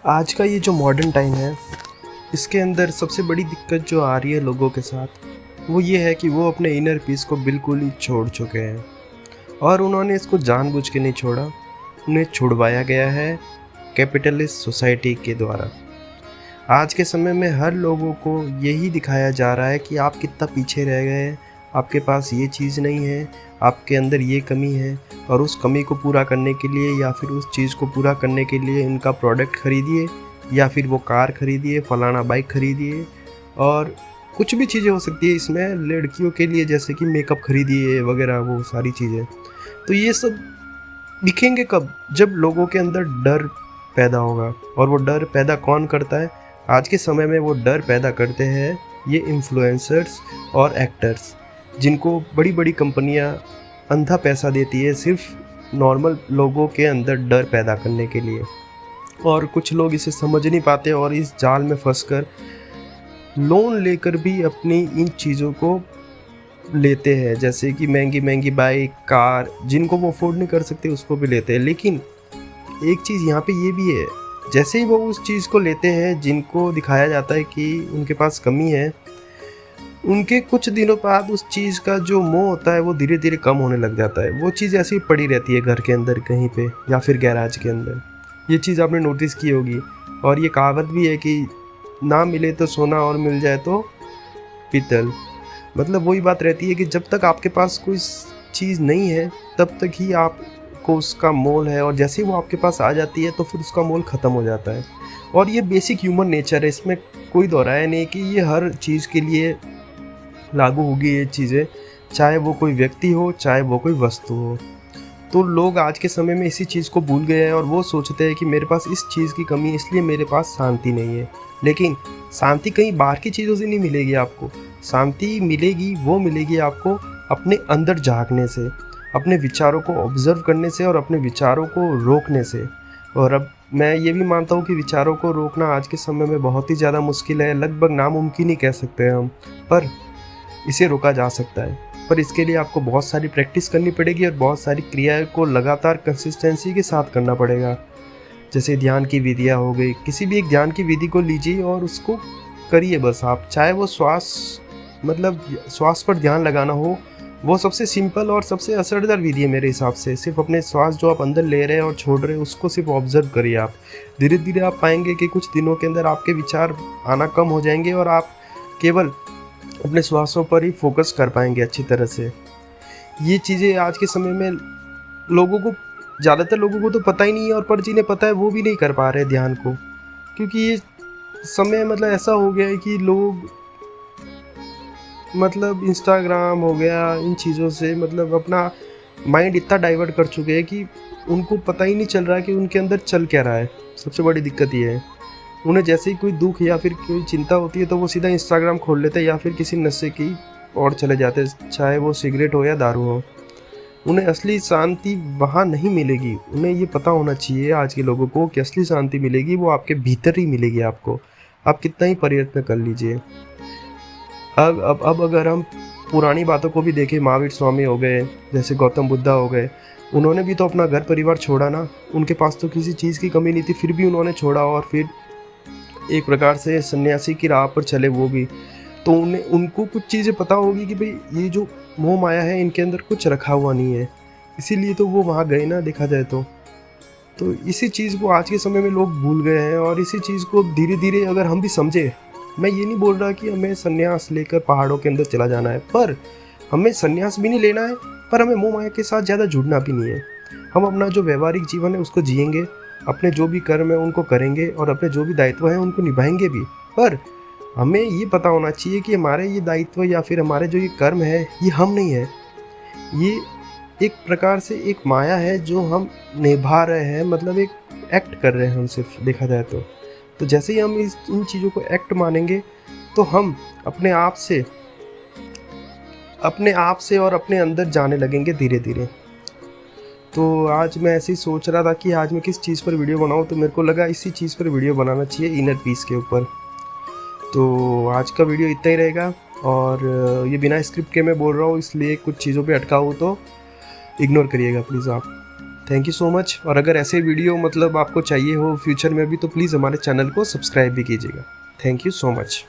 आज का ये जो मॉडर्न टाइम है, इसके अंदर सबसे बड़ी दिक्कत जो आ रही है लोगों के साथ, वो ये है कि वो अपने इनर पीस को बिल्कुल ही छोड़ चुके हैं और उन्होंने इसको जानबूझ के नहीं छोड़ा, उन्हें छुड़वाया गया है कैपिटलिस्ट सोसाइटी के द्वारा। आज के समय में हर लोगों को यही दिखाया जा रहा है कि आप कितना पीछे रह गए हैं, आपके पास ये चीज़ नहीं है, आपके अंदर ये कमी है, और उस कमी को पूरा करने के लिए या फिर उस चीज़ को पूरा करने के लिए इनका प्रोडक्ट खरीदिए या फिर वो कार खरीदिए, फलाना बाइक खरीदिए, और कुछ भी चीज़ें हो सकती है इसमें लड़कियों के लिए, जैसे कि मेकअप खरीदिए वगैरह, वो सारी चीज़ें। तो ये सब दिखेंगे कब? जब लोगों के अंदर डर पैदा होगा। और वो डर पैदा कौन करता है? आज के समय में वो डर पैदा करते हैं ये इन्फ्लुएंसर्स और एक्टर्स, जिनको बड़ी बड़ी कंपनियां अंधा पैसा देती है सिर्फ नॉर्मल लोगों के अंदर डर पैदा करने के लिए। और कुछ लोग इसे समझ नहीं पाते और इस जाल में फंसकर लोन लेकर भी अपनी इन चीज़ों को लेते हैं, जैसे कि महंगी महंगी बाइक, कार, जिनको वो अफोर्ड नहीं कर सकते उसको भी लेते हैं। लेकिन एक चीज़ यहाँ पे ये भी है, जैसे ही वो उस चीज़ को लेते हैं जिनको दिखाया जाता है कि उनके पास कमी है, उनके कुछ दिनों बाद उस चीज़ का जो मोह होता है वो धीरे धीरे कम होने लग जाता है। वो चीज़ ऐसी पड़ी रहती है घर के अंदर कहीं पे या फिर गैराज के अंदर। ये चीज़ आपने नोटिस की होगी। और ये कहावत भी है कि ना मिले तो सोना और मिल जाए तो पीतल। मतलब वही बात रहती है कि जब तक आपके पास कोई चीज़ नहीं है तब तक ही आपको उसका मोल है, और जैसे ही वो आपके पास आ जाती है तो फिर उसका मोल ख़त्म हो जाता है। और ये बेसिक ह्यूमन नेचर है, इसमें कोई दोहराया नहीं कि ये हर चीज़ के लिए लागू होगी ये चीज़ें, चाहे वो कोई व्यक्ति हो चाहे वो कोई वस्तु हो। तो लोग आज के समय में इसी चीज़ को भूल गए हैं और वो सोचते हैं कि मेरे पास इस चीज़ की कमी है इसलिए मेरे पास शांति नहीं है। लेकिन शांति कहीं बाहर की चीज़ों से नहीं मिलेगी आपको। शांति मिलेगी, वो मिलेगी आपको अपने अंदर झाँकने से, अपने विचारों को ऑब्ज़र्व करने से और अपने विचारों को रोकने से। और अब मैं ये भी मानता हूँ कि विचारों को रोकना आज के समय में बहुत ही ज़्यादा मुश्किल है, लगभग नामुमकिन ही कह सकते हैं हम, पर इसे रोका जा सकता है। पर इसके लिए आपको बहुत सारी प्रैक्टिस करनी पड़ेगी और बहुत सारी क्रिया को लगातार कंसिस्टेंसी के साथ करना पड़ेगा। जैसे ध्यान की विधियाँ हो गई, किसी भी एक ध्यान की विधि को लीजिए और उसको करिए बस आप। चाहे वो श्वास पर ध्यान लगाना हो, वो सबसे सिंपल और सबसे असरदार विधि है मेरे हिसाब से। सिर्फ अपने श्वास जो आप अंदर ले रहे हैं और छोड़ रहे हैं उसको सिर्फ ऑब्जर्व करिए आप। धीरे धीरे आप पाएंगे कि कुछ दिनों के अंदर आपके विचार आना कम हो जाएंगे और आप केवल अपने श्वासों पर ही फोकस कर पाएंगे अच्छी तरह से। ये चीज़ें आज के समय में ज़्यादातर लोगों को तो पता ही नहीं है, और पर जिन्हें पता है वो भी नहीं कर पा रहे ध्यान को, क्योंकि ये समय ऐसा हो गया है कि लोग इंस्टाग्राम हो गया, इन चीज़ों से अपना माइंड इतना डाइवर्ट कर चुके हैं कि उनको पता ही नहीं चल रहा है कि उनके अंदर चल क्या रहा है। सबसे बड़ी दिक्कत ये है, उन्हें जैसे ही कोई दुख या फिर कोई चिंता होती है तो वो सीधा इंस्टाग्राम खोल लेते हैं या फिर किसी नशे की ओर चले जाते हैं, चाहे वो सिगरेट हो या दारू हो। उन्हें असली शांति वहाँ नहीं मिलेगी। उन्हें ये पता होना चाहिए आज के लोगों को कि असली शांति मिलेगी वो आपके भीतर ही मिलेगी आपको, आप कितना ही प्रयत्न कर लीजिए। अब अगर हम पुरानी बातों को भी देखें, महावीर स्वामी हो गए, जैसे गौतम बुद्धा हो गए, उन्होंने भी तो अपना घर परिवार छोड़ा ना। उनके पास तो किसी चीज़ की कमी नहीं थी, फिर भी उन्होंने छोड़ा और फिर एक प्रकार से सन्यासी की राह पर चले वो भी। तो उनको कुछ चीज़ें पता होगी कि भाई ये जो मोह माया है इनके अंदर कुछ रखा हुआ नहीं है, इसीलिए तो वो वहाँ गए ना, देखा जाए तो इसी चीज़ को आज के समय में लोग भूल गए हैं। और इसी चीज़ को धीरे धीरे अगर हम भी समझे, मैं ये नहीं बोल रहा कि हमें संन्यास लेकर पहाड़ों के अंदर चला जाना है, पर हमें संन्यास भी नहीं लेना है, पर हमें मोह माया के साथ ज़्यादा जुड़ना भी नहीं है। हम अपना जो व्यवहारिक जीवन है उसको जिएंगे, अपने जो भी कर्म है उनको करेंगे और अपने जो भी दायित्व हैं उनको निभाएंगे भी। पर हमें ये पता होना चाहिए कि हमारे ये दायित्व या फिर हमारे जो ये कर्म है ये हम नहीं है, ये एक प्रकार से एक माया है जो हम निभा रहे हैं, एक एक्ट कर रहे हैं हम सिर्फ, देखा जाए तो जैसे ही हम इन चीज़ों को एक्ट मानेंगे तो हम अपने आप से और अपने अंदर जाने लगेंगे धीरे धीरे। तो आज मैं ऐसे ही सोच रहा था कि आज मैं किस चीज़ पर वीडियो बनाऊं, तो मेरे को लगा इसी चीज़ पर वीडियो बनाना चाहिए, इनर पीस के ऊपर। तो आज का वीडियो इतना ही रहेगा, और ये बिना स्क्रिप्ट के मैं बोल रहा हूँ, इसलिए कुछ चीज़ों पे अटका हो तो इग्नोर करिएगा प्लीज़ आप। Thank you so much. और अगर ऐसे वीडियो मतलब आपको चाहिए हो फ्यूचर में भी तो प्लीज़ हमारे चैनल को सब्सक्राइब भी कीजिएगा। Thank you so much.